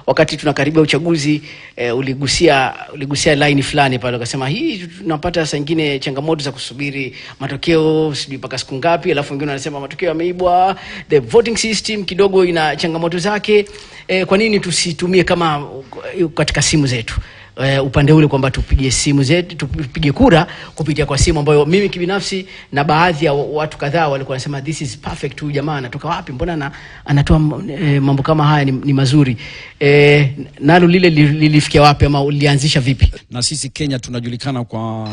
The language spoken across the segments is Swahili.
wakati tunakaribia uchaguzi uligusia line fulani pale, ukasema hii tunapata saa nyingine changamoto za kusubiri matokeo sijui mpaka siku ngapi, alafu wengine wanasema matokeo yameibwa, the voting system kidogo ina changamoto zake. Kwa nini tusitumie kama katika simu zetu upande ule kwamba tupige simu zetu, tupige kura kupitia kwa simu, ambayo mimi kibinafsi na baadhi ya watu kadhaa walikuwa wanasema this is perfect, huyu jamaa anatoka wapi, mbona anatoa mambo kama haya ni mazuri. Nalo lile lilifikia wapi ama ulianzisha vipi? Na sisi Kenya tunajulikana kwa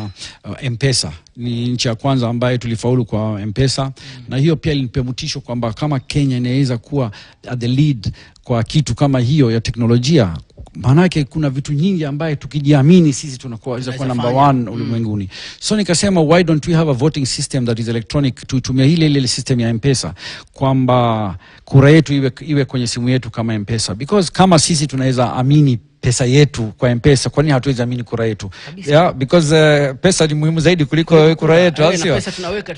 M-Pesa. Ni nchi ya kwanza ambaye tulifaulu kwa M-Pesa. Na hiyo pia ilinipemutisho kwamba kama Kenya inaweza kuwa the lead kwa kitu kama hiyo ya teknolojia, manake kuna vitu nyingi ambaye tukijiamini sisi tunakuwa number 1 ulimwenguni. So nikasema why don't we have a voting system that is electronic, tutumia ile system ya M-Pesa, kwamba kura yetu iwe kwenye simu yetu kama M-Pesa, because kama sisi tunaweza amini pesa yetu kwa M-Pesa, kwa nini hatuwezi amini kura yetu? Yeah, because pesa ni muhimu zaidi kuliko kura yetu, au sio? Pesa tunaweka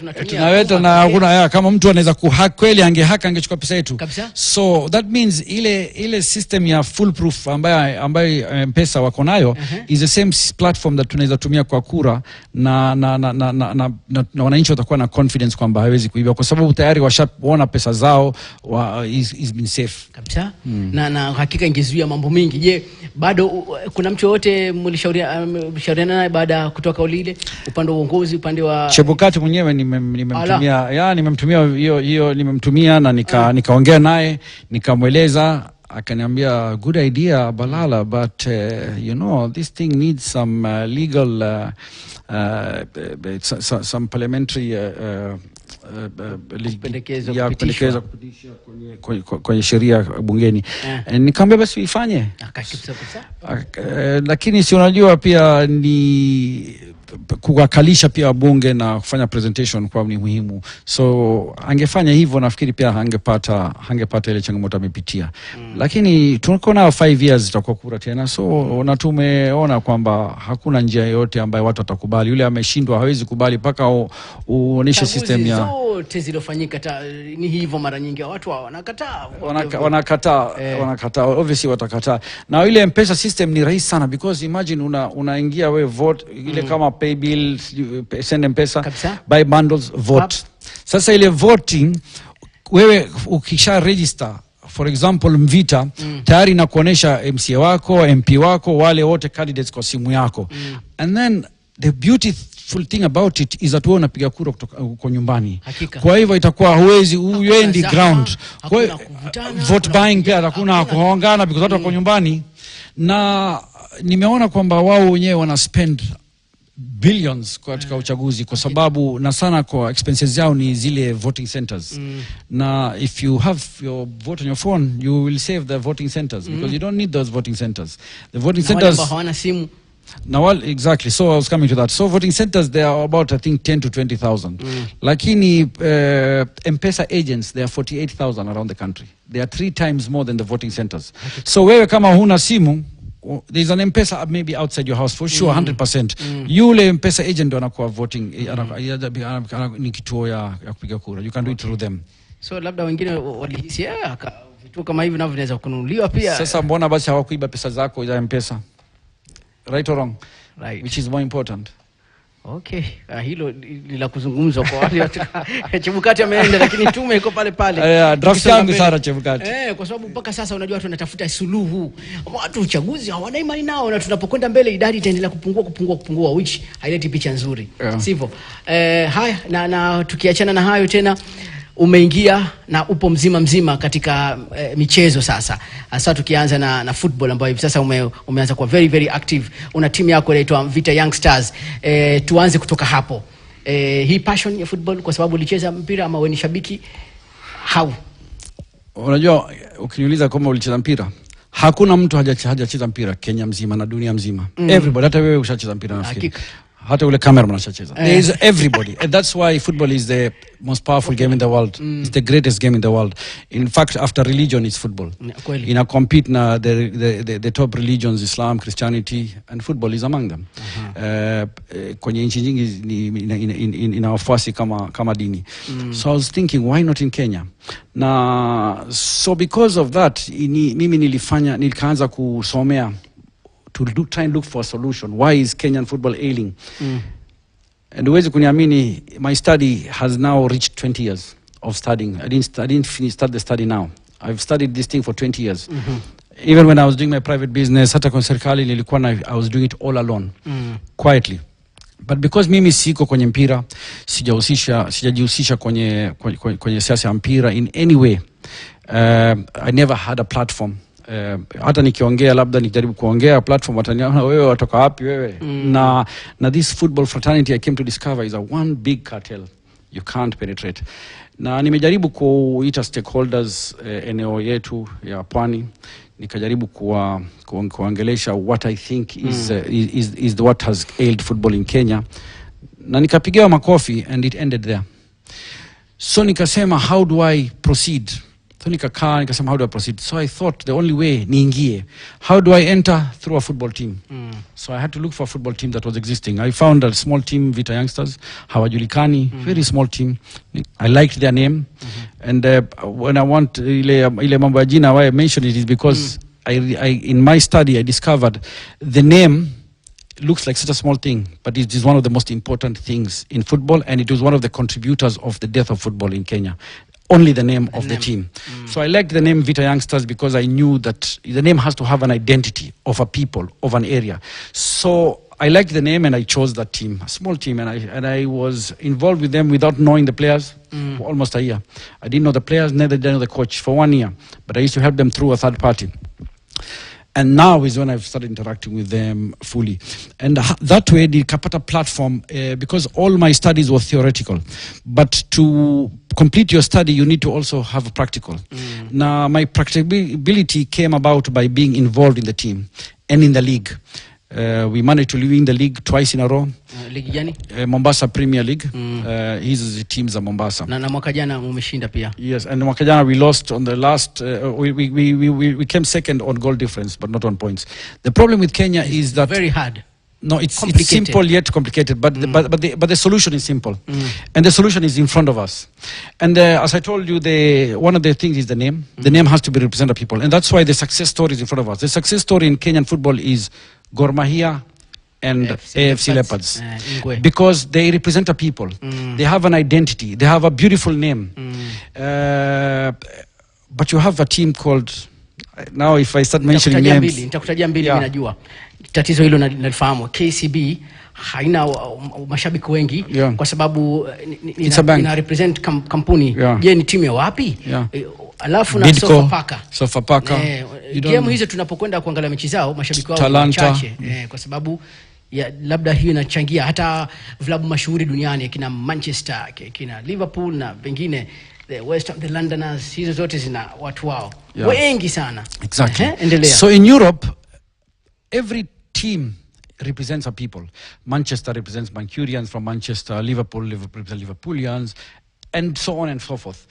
na hakuna kama mtu anaweza kuhack kweli, angechukua pesa yetu. So that means ile system ya foolproof ambayo M-Pesa wako nayo is the same platform that tunaweza tumia kwa kura, na wananchi watakuwa na confidence kwamba hawezi kuiba, kwa sababu tayari washaona pesa zao is been safe kabisa. Na hakika ingezuia mambo mengi. Je, bado kuna mtu yote mlishauriana naye baada kutoka ulile upande wa uongozi, upande wa Chebukati mwenyewe? Nimemtumia na nikaongea naye, nikamweleza, akaniambia good idea Balala, but you know this thing needs some legal some parliamentary pendekezo kupitisha kwenye sheria bungeni. Nikamwambia basi ifanye. Lakini si unajua pia ni kukalisha pia bunge na kufanya presentation kwa ni muhimu. So angefanya hivyo, nafikiri pia hangepata ile changamoto amepitia. Lakini tunakuwa na 5 years itakuwa kura tena. So na tumeona kwamba hakuna njia yote ambayo watu watakubali. Yule ameshindwa hawezi kubali mpaka uoneshe system ya zote zilizofanyika ni hivyo. Mara nyingi watu wanakataa, obviously watakataa. Na ile M-Pesa system ni rahisi sana, because imagine unaingia wewe vote ile kama pay bill, send M-Pesa, buy bundles, vote. Sasa ile voting wewe ukisha register, for example Mvita, tayari na kuonesha MCA wako, MP wako, wale wote candidates kwa simu yako. And then the beautiful thing about it is that wewe unapiga kura kutoka kwa nyumbani. Kwa hivyo itakuwa huwezi uendi ground. Kwa vote buying pia hakuna kuhongana, because watu wako nyumbani. Na nimeona kwamba wao wenyewe wana spend billions katika uchaguzi, kwa sababu na sana kwa expenses yao ni zile voting centers. Na if you have your vote on your phone, you will save the voting centers, because you don't need those voting centers. The voting centers hawana simu. Exactly. So I was coming to that. So voting centers, they are about I think 10 to 20,000. Lakini M-Pesa agents, there are 48,000 around the country. They are 3 times more than the voting centers. So wewe kama huna simu, there's an M-Pesa maybe outside your house for sure, 100%. Yule M-Pesa agent anakuwa voting, ni kituo ya kupiga kura. You can do it through them. So labda wengine walihisi vitu kama hivi navyo vinaweza kununuliwa pia. Sasa mbona basi hawakuiba pesa zako za M-Pesa? Right or wrong? Right. Which is more important? Okay, hilo ni la kuzungumzwa kwa wale watu. Chebukati ameenda, lakini tume iko pale. Draft yangu Sara Chebukati. Kwa sababu mpaka sasa unajua watu wanatafuta suluhu. Watu uchaguzi hawana imani nao, na tunapokwenda mbele idadi itaendelea kupungua, which haileti picha nzuri. Sivyo? Haya, na tukiachana na hayo tena, umeingia na upo mzima katika michezo sasa. Hasa tukianza na football, ambayo hivi sasa umeanza kuwa very very active. Una timu yako inaitwa Vita Young Stars. Tuanze kutoka hapo. Hii passion ya football, kwa sababu ulicheza mpira ama wewe ni shabiki? How? Unajua, ukiniuliza kama ulicheza mpira, hakuna mtu hajacheza mpira Kenya mzima na dunia mzima. Everybody, hata wewe ushacheza mpira nafikiri. hata ule cameraman anacheza. There is everybody. And that's why football is the most powerful game in the world. It's the greatest game in the world. In fact, after religion, it's football. In compete na the top religions, Islam, Christianity, and football is among them. Kwenye nchi nyingi ina wafuasi kama dini. So I was thinking, why not in Kenya? So because of that, mimi nikaanza kusomea to try and look for a solution. Why is Kenyan football ailing? And uwezi kuniamini, my study has now reached 20 years of studying. I didn't start the study now. I've studied this thing for 20 years. Even when I was doing my private business, hata kwa serikali nilikuwa I was doing it all alone, quietly. But because mimi siko kwenye mpira, sijajihusisha kwenye siasa ya mpira in any way, I never had a platform. Hata nikiongea labda nikijaribu kuongea platform wataniona wewe watoka wapi wewe. Na this football fraternity I came to discover is a one big cartel you can't penetrate. Na nimejaribu kuita stakeholders eneo yetu ya Pwani, nikajaribu kuongelesha what I think is what has ailed football in Kenya, na nikapigiwa makofi and it ended there. So nikasema, how do I proceed? So nikasema, how do I proceed? So I thought the only way niingie, how do I enter? Through a football team. So I had to look for a football team that was existing. I found a small team, Vita Youngsters, hawajulikani, very small team. I liked their name. And when I want ile mambo ya jina, why I mentioned it is because I in my study I discovered the name looks like such a small thing, but it is one of the most important things in football, and it was one of the contributors of the death of football in Kenya. Only the name of the team. So I liked the name Vita Youngsters because I knew that the name has to have an identity of a people, of an area. So I liked the name and I chose that team, a small team, and I was involved with them without knowing the players for almost a year. I didn't know the players, neither did I know the coach for 1 year, but I used to help them through a third party. And now is when I've started interacting with them fully. And that way, nikapata platform, because all my studies were theoretical. But to complete your study, you need to also have a practical. Now, my practicability came about by being involved in the team and in the league. We managed to win the league twice in a row. League gani? Mombasa Premier League. Hizi the teams of Mombasa. Na mwaka jana umeshinda pia. Yes, and mwaka jana we lost on the last. We came second on goal difference, but not on points. The problem with Kenya is that very hard. No, it's simple yet complicated, but the solution is simple, and the solution is in front of us. And as I told you, one of the things is the name. The name has to be represent people, and that's why the success story is in front of us. The success story in Kenyan football is Gor Mahia and AFC Leopards, because they represent a people. They have an identity. They have a beautiful name. But you have a team called, now if I start mentioning names, nitakutajia mbili ninajua. Tatizo hilo nalifahamu. KCB haina mashabiki wengi kwa sababu ina represent kampuni. Je, ni timu ya wapi? Alafu na Sofapaka. Game hizo tunapokwenda kuangalia mechi zao, mashabiki wao ni wachache, kwa sababu ya labda hiyo inachangia hata vilabu mashuhuri duniani kina Manchester, kina Liverpool na vingine, the West Ham, the Londoners, hizo zote zina watu wao wengi sana. Exactly. So in Europe, every team represents a people. Manchester represents Mancunians from Manchester, Liverpool represents Liverpoolians, and so on and so forth.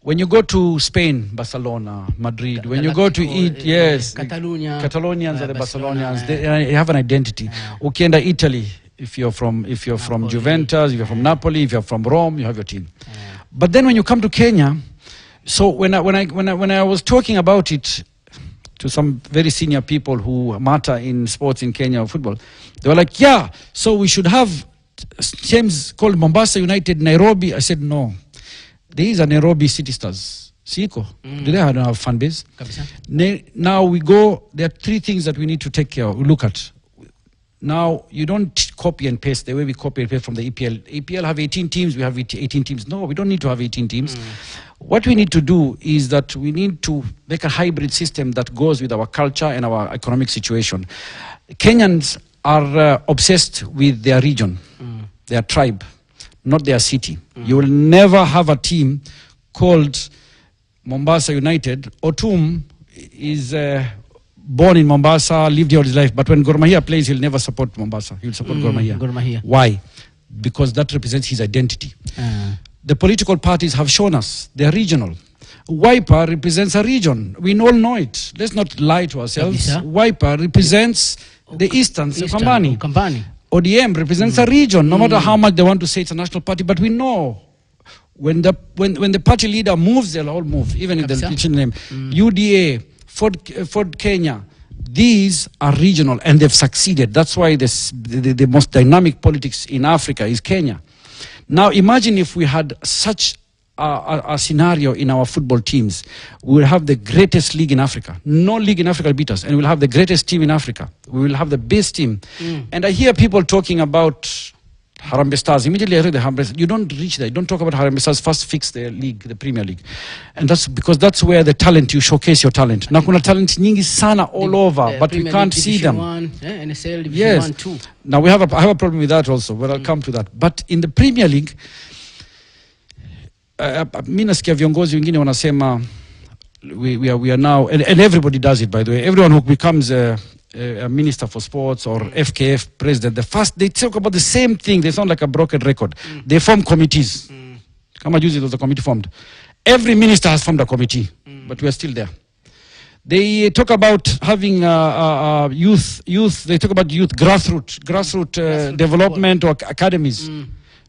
When you go to Spain, Barcelona, Madrid, when you go to Catalonians are the Barcelonians. They have an identity. Ukienda Italy, if you're from Juventus, if you're from Napoli, if you're from Rome, you have your team. But then when you come to Kenya, so when I was talking about it to some very senior people who matter in sports in Kenya or football, they were like, yeah, so we should have teams called Mombasa United, Nairobi. I said, no. There is a Nairobi City Stars. Siko. Do they have a fan base? Now we go, there are three things that we need to take care of, look at. Now, you don't copy and paste the way we copy and paste from the EPL. EPL have 18 teams, we have 18 teams. No, we don't need to have 18 teams. What we need to do is that we need to make a hybrid system that goes with our culture and our economic situation. Kenyans are obsessed with their region, their tribe, not their city. You will never have a team called Mombasa United. Otum is born in Mombasa, lived here all his life, but when Gor Mahia plays, he'll never support Mombasa. He'll support Gor Mahia. Gor Mahia. Why? Because that represents his identity. The political parties have shown us they are regional. Wiper represents a region. We all know it. Let's not lie to ourselves. Wiper represents the Eastern, Kambani. ODM represents a region, no matter how much they want to say it's a national party, but we know when the party leader moves, they'll all move, even if they'll teach the name. UDA, Ford Kenya, these are regional and they've succeeded. That's why the most dynamic politics in Africa is Kenya. Now imagine if we had such a scenario in our football teams. We will have the greatest league in Africa. No league in Africa will beat us. And we'll have the greatest team in Africa. We will have the best team. And I hear people talking about Harambee Stars. Immediately I read the Harambee Stars. You don't reach there. You don't talk about Harambee Stars. First fix the league, the Premier League. And that's because that's where the talent, you showcase your talent. Na kuna talent nyingi sana all over, but we can't see them. NSL, Division 1, 2. Now I have a problem with that also, but I'll come to that. But in the Premier League, mimi nasikia viongozi wengine wanasema we are now, and everybody does it, by the way. Everyone who becomes a minister for sports or FKF president, they talk about the same thing. They sound like a broken record. They form committees. Kama juzi there was a committee formed. Every minister has formed a committee, but we are still there. They talk about having youth. They talk about youth grassroots development or academies.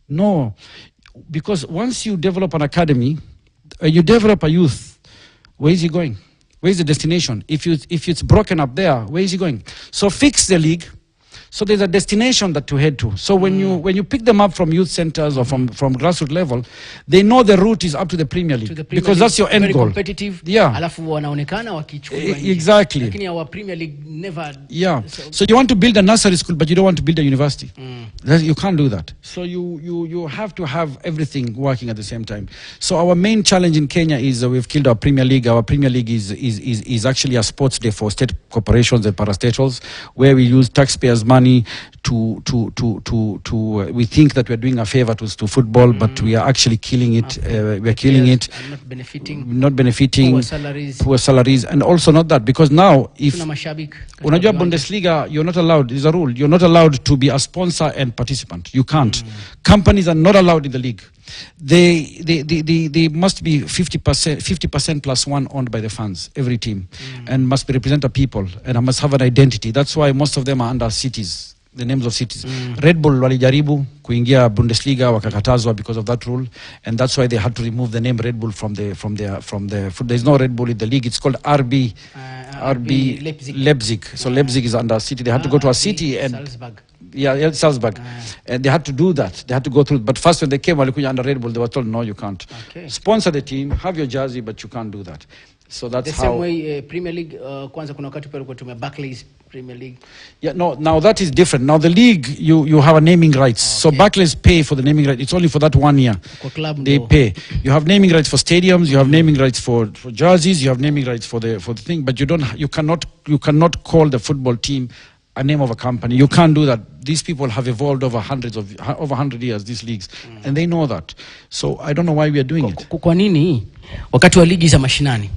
No, because once you develop an academy, you develop a youth. Where is he going? Where is the destination? If it's broken up there, where is he going? So fix the league. So there's a destination that to head to. So when you pick them up from youth centers or from grassroots level, they know the route is up to the Premier League, because that's your end very goal. Competitive. Yeah. Alafu wanaonekana wakichukuliwa nje. Exactly. Lakini our Premier League never. Yeah. So you want to build a nursery school, but you don't want to build a university. You can't do that. So you have to have everything working at the same time. So our main challenge in Kenya is we've killed our Premier League. Our Premier League is actually a sports day for state corporations and parastatals, where we use taxpayers' money to we think that we're doing a favor to football, but we are actually killing it. We're killing it. Not benefiting. Poor salaries, and also not that, because now if unajua Bundesliga, you're not allowed. There's a rule. You're not allowed to be a sponsor and participant. You can't. Companies are not allowed in the league. They must be 50% plus one owned by the fans, every team, and must represent a people and must have an identity. That's why most of them are under cities, the names of cities. Red Bull walijaribu kuingia Bundesliga wakakatazwa because of that rule, and that's why they had to remove the name Red Bull from the. There's no Red Bull in the league. It's called RB Leipzig. So Leipzig is under a city. They had to go to a city and. Salzburg. Yeah, Salzburg. And they had to do that. They had to go through. But first when they came under Red Bull, they were told, no, you can't. Sponsor the team, have your jersey, but you can't do that. So that's the same way Premier League, kwanza kuna wakati pale kwa Barclays Premier League. Yeah, no, now that is different. Now the league, you have a naming rights. So Barclays pay for the naming rights. It's only for that 1 year. They pay. You have naming rights for stadiums. You have naming rights for jerseys. You have naming rights for the thing. But you cannot call the football team a name of a company. You can't do that. These people have evolved over 100 years, these leagues, and they know that. So I don't know why we are doing it. Kwa nini wakati wa ligi za mashinani,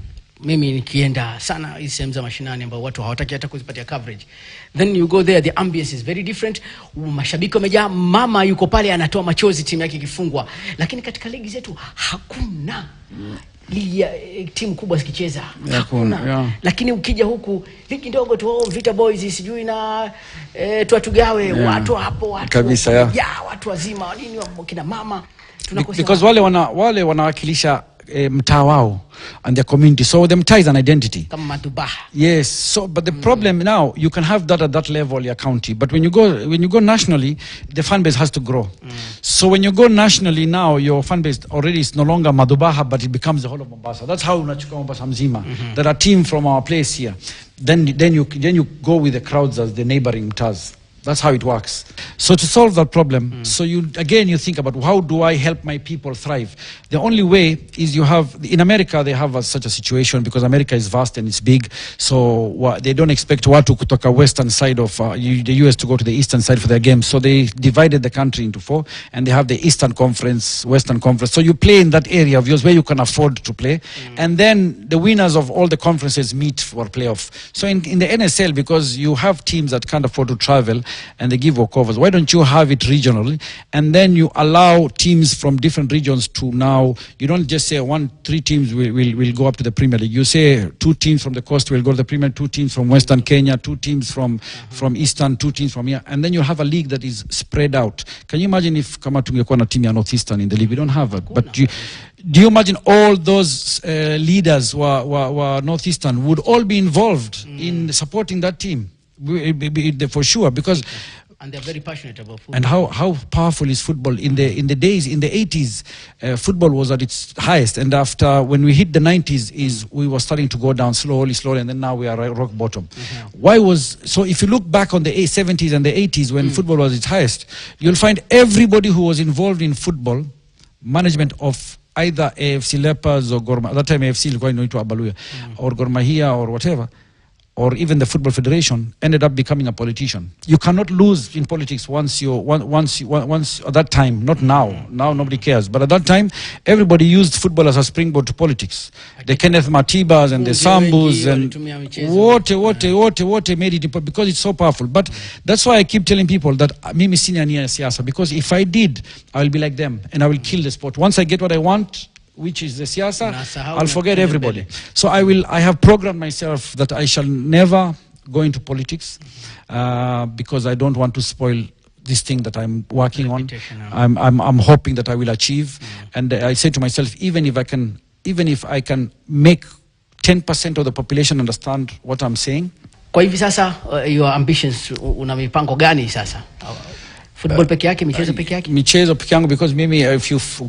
mimi nikienda sana hizi sehemu za mashinani ambao watu hawataki hata kuzipatia coverage, then you go there, the ambience is very different. Mashabiki wamejaa, mama yuko pale anatoa machozi timu yake ikifungwa. Lakini katika ligi zetu hakuna timu kubwa zikicheza, hakuna. Lakini ukija huku ligi ndogo tu, Vita Boys sijui na tuatugawe, watu hapo, watu kabisa, watu wazima nini, kina mama tunakosa, because wale wanawakilisha mtaa wao and their community, so the mtaa is an identity. Kama Madubaha. Yes, so but the problem now, you can have that at that level, your county, but when you go nationally, the fan base has to grow. So when you go nationally now, your fan base already is no longer Madubaha, but it becomes the whole of Mombasa. That's how unachukua Mombasa mzima. There are team from our place here. Then you go with the crowds as the neighboring mtaas. That's how it works. So to solve that problem, so you think about, how do I help my people thrive? The only way is in America they have such a situation, because America is vast and it's big, so they don't expect watu kutoka western side of the US to go to the eastern side for their games. So they divided the country into 4, and they have the Eastern Conference, Western Conference. So you play in that area of yours where you can afford to play, and then the winners of all the conferences meet for playoff. So in the NSL, because you have teams that can't afford to travel, and they give walkovers, why don't you have it regionally, and then you allow teams from different regions to, now you don't just say 3 teams will go up to the Premier League. You say 2 teams from the coast will go to the Premier League, 2 teams from Western Kenya, 2 teams from Eastern, 2 teams from here, and then you have a league that is spread out. Can you imagine if kama tungekuwa na team ya Northeastern in the league? We don't have it. But do you imagine all those leaders were Northeastern would all be involved in supporting that team? For sure, because and they're very passionate about football. And how powerful is football? In the 80s, football was at its highest, and after, when we hit the 90s, we were starting to go down slowly, and then now we are at rock bottom. So if you look back on the 70s and the 80s, when football was its highest, you'll find everybody who was involved in football, management of either AFC Leopards or Gor Mahia, that time AFC ilikuwa inaitwa Abaluya, or Gor Mahia or whatever, or even the Football Federation, ended up becoming a politician. You cannot lose in politics once at that time, not now. Now nobody cares. But at that time, everybody used football as a springboard to politics. The Kenneth Matibas and the Sambus and what made it important, because it's so powerful. But that's why I keep telling people that mimi sina nia siasa, because if I did, I will be like them and I will kill the sport. Once I get what I want, which is the siasa, I'll forget everybody. So I have programmed myself that I shall never go into politics, because I don't want to spoil this thing that I'm working on. I'm hoping that I will achieve. And I say to myself, even if I can make 10% of the population understand what I'm saying. Kwa hivi sasa, your ambitions, una mipango gani sasa? Football peke yake, michezo peke yake? Michezo peke yangu, because mimi,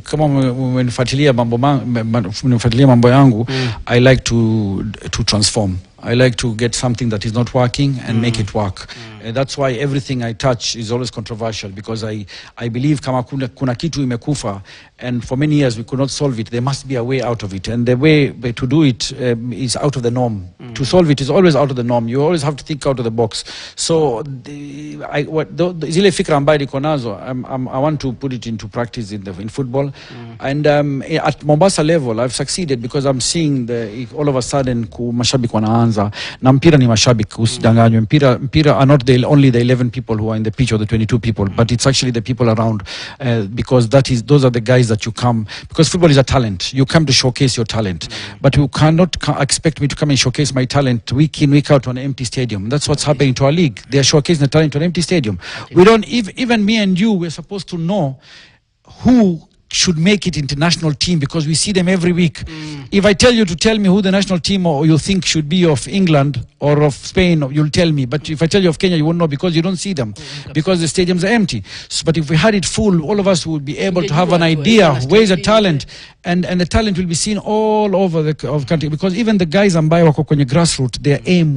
kama umenifuatilia mambo yangu, I like to transform. I like to get something that is not working and make it work. That's why everything I touch is always controversial, because I believe kama kuna kitu imekufa, and for many years we could not solve it, there must be a way out of it, and the way to do it is out of the norm. To solve it is always out of the norm. You always have to think out of the box. So zile fikra ambayo niko nazo, I want to put it into practice in football. And at Mombasa level, I've succeeded, because I'm seeing all of a sudden mashabiki wanaanza. Na mpira ni mashabiki, usidanganywe. Mpira are not only the 11 people who are in the pitch or the 22 people, but it's actually the people around, because those are the guys that you come, because football is a talent. You come to showcase your talent, but you cannot expect me to come and showcase my talent week in, week out on an empty stadium. That's what's happening to our league. They are showcasing the talent on an empty stadium. We don't, even me and you, we're supposed to know who should make it into national team, because we see them every week. If I tell you to tell me who the national team or you think should be of England or of Spain, you'll tell me. But if I tell you of Kenya, you won't know, because you don't see them, because the stadiums are empty. But if we had it full, all of us would be able to have an idea where is the talent, and the talent will be seen all over the country, because even the guys ambayo wako kwenye grassroots, their aim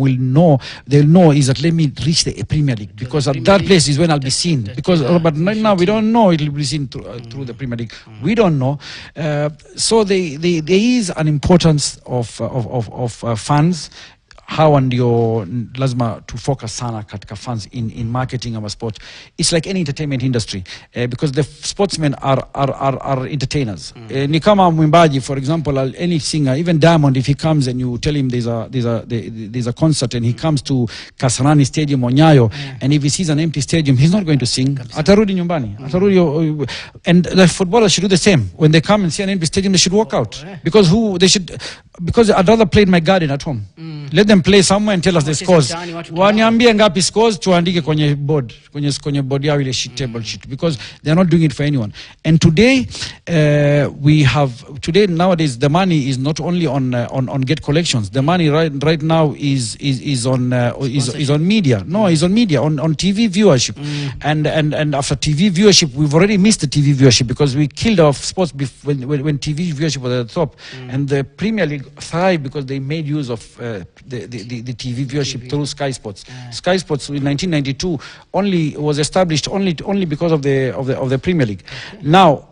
they'll know is that, let me reach the Premier League, because at that place is when I'll be seen. Because but right now we don't know it will be seen through the Premier League. We don't know. So there is an importance of fans. How ndio lazima to focus sana katika fans in marketing our sport. It's like any entertainment industry, because the sportsmen are entertainers. Ni kama mwimbaji, for example, any singer, even Diamond, if he comes and you tell him there's a concert and he comes to Kasarani Stadium or Nyayo, and if he sees an empty stadium, he's not going to sing. Atarudi nyumbani. And the footballers should do the same. When they come and see an empty stadium, they should walk out, because I'd rather play in my garden at home. Let them play somewhere and tell us the scores. Waniambie ngapi scores, tuandike kwenye board yao ile sheet, table sheet, because they're not doing it for anyone. And today nowadays the money is not only on get collections. The money right now is on media. No, is on media, on TV viewership. And after TV viewership, we've already missed the TV viewership, because we killed our sports when TV viewership was at the top. And the Premier League thrived because they made use of the the TV viewership through Sky Sports. Sky Sports in 1992 was established only because of the Premier League. Now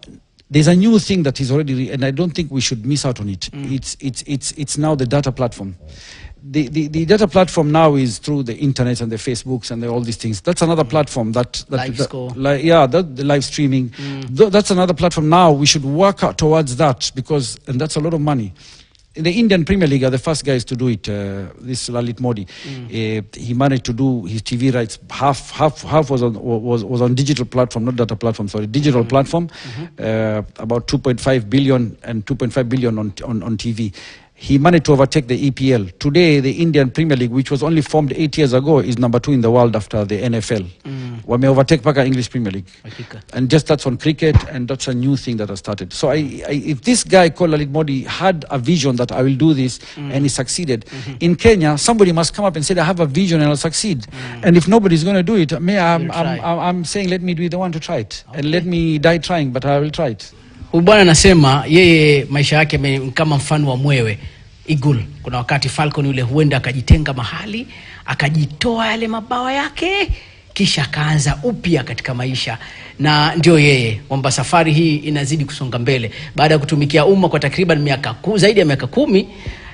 there's a new thing that is already, and I don't think we should miss out on it. It's now the data platform. The data platform now is through the internet and the Facebooks and all these things. That's another platform that the live streaming. That's another platform. Now we should work out towards that, and that's a lot of money. The Indian Premier League are the first guys to do it. This Lalit Modi, he managed to do his TV rights. Half was on digital platform, not data platform. Sorry, digital platform. About 2.5 billion and 2.5 billion on TV. He managed to overtake the EPL. Today, the Indian Premier League, which was only formed 8 years ago, is number 2 in the world after the NFL. Wame overtake Paka English Premier League. And just that's on cricket, and that's a new thing that has started. So if this guy called Lalit Modi had a vision that I will do this, and he succeeded, in Kenya, somebody must come up and say, I have a vision and I'll succeed. And if nobody's going to do it, I'm saying, let me be the one to try it. And let me die trying, but I will try it. Bwana anasema yeye maisha yake kama mfano wa mwewe eagle. Kuna wakati falcon yule huenda akajitenga mahali, akajitoa yale mabawa yake, kisha akaanza upya katika maisha. Na ndio yeye kwamba safari hii inazidi kusonga mbele. Baada ya kutumikia umma kwa takriban zaidi ya miaka 10,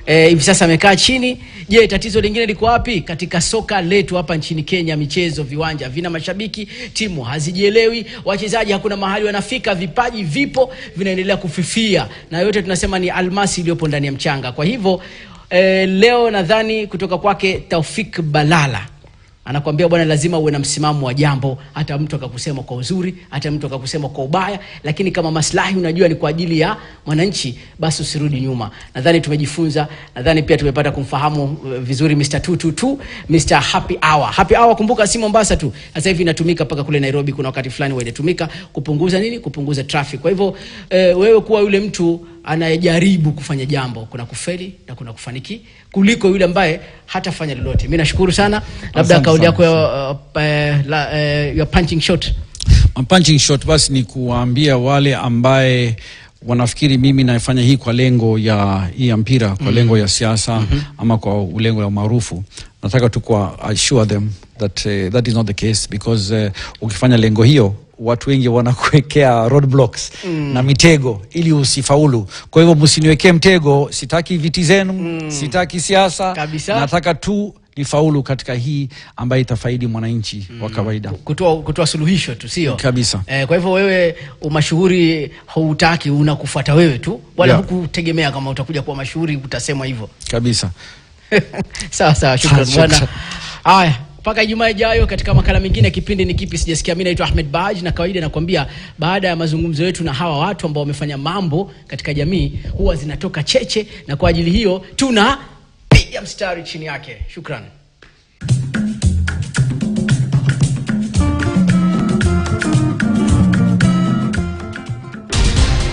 hivi sasa amekaa chini. Je, tatizo lingine liko wapi? Katika soka letu hapa nchini Kenya, michezo, viwanja vina mashabiki, timu hazijielewi, wachezaji hakuna mahali wanafika, vipaji vipo vinaendelea kufifia, na yote tunasema ni almasi iliyopo ndani ya mchanga. Kwa hivyo leo nadhani kutoka kwake Taufiq Balala anakuambia bwana, lazima uwe na msimamo wa jambo, hata mtu akakusema kwa uzuri, hata mtu akakusema kwa ubaya, lakini kama maslahi unajua ni kwa ajili ya mwananchi, basi usirudi nyuma. Nadhani tumejifunza, nadhani pia tumepata kumfahamu vizuri Mr. 222, Mr. Happy Hour. Happy Hour, kumbuka si Mombasa tu. Sasa hivi inatumika paka kule Nairobi, kuna wakati fulani inatumika kupunguza nini? Kupunguza traffic. Kwa hivyo wewe kuwa yule mtu anayejaribu kufanya jambo, kuna kufeli na kuna kufaniki, kuliko yule ambaye hatafanya lolote. Mimi nashukuru sana. Labda kauli yako ya punching shot. Punching shot basi ni kuambia wale ambaye wanafikiri mimi naifanya hii kwa lengo ya mpira, kwa lengo ya siasa, ama kwa lengo la maarufu. Nataka tu assure them that that is not the case, because ukifanya lengo hiyo, watu wengi wanakuwekea roadblocks na mitego ili usifaulu. Kwa hivyo msiniwekee mtego. Sitaki viti zenu, sitaki siasa. Nataka tu nifaulu katika hii ambayo itafaidi mwananchi wa kawaida. Kutoa suluhisho tu, sio? Kabisa. Kwa hivyo wewe umashuhuri hautaki, unakufuata wewe tu, wala hukutegemea kama utakuja kuwa mashuhuri utasema hivyo. Kabisa. Sawa, shukrani bwana. Haya, mpaka Ijumaa ijayo katika makala mengine. Kipindi ni Kipi Sijaskia. Mimi naitwa Ahmed Bahaj, na kawaida nakwambia baada ya mazungumzo yetu na hawa watu ambao wamefanya mambo katika jamii, huwa zinatoka cheche, na kwa ajili hiyo tunapiga mstari chini yake. Shukrani.